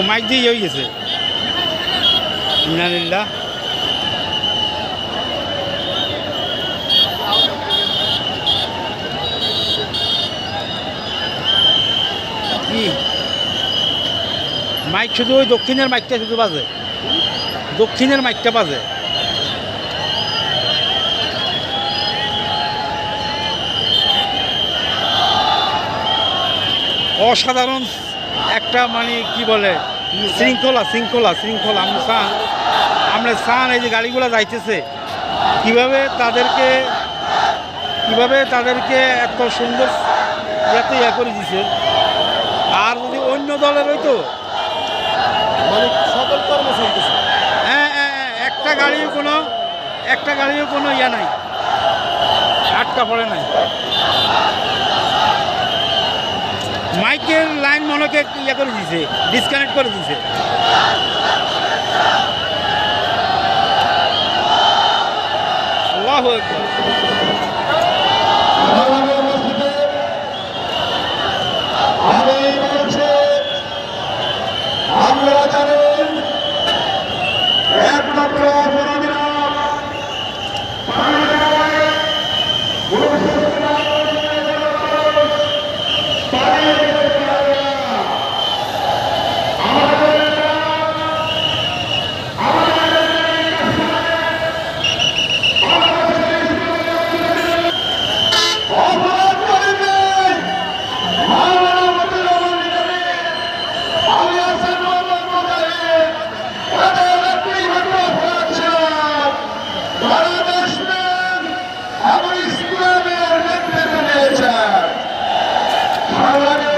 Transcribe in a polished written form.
Mic দিয়ে হয়ে গেছে ইন্নালিল্লাহ। কি মাইক শুধু ওই দক্ষিণের মাইকটা শুধু বাজে, দক্ষিণের মাইকটা বাজে। অসাধারণ একটা মানে কি বলে শৃঙ্খলা শৃঙ্খলা শৃঙ্খলা। আমরা সান এই যে গাড়িগুলো যাইতেছে কিভাবে তাদেরকে এত সুন্দর এত ইয়া করে দিছে। আর যদি অন্য দলের হইতো মানে সকল কর্ম চলতেছে। হ্যাঁ হ্যাঁ হ্যাঁ, একটা গাড়িও কোনো ইয়া নাই, আটকা পড়ে নাই। মাইকের লাইন মনেকে ইয়া করে দিছে, ডিসকানেক্ট করে দিছে। আল্লাহু আকবার। আমরা জানেন একমাত্র বাংলাদেশ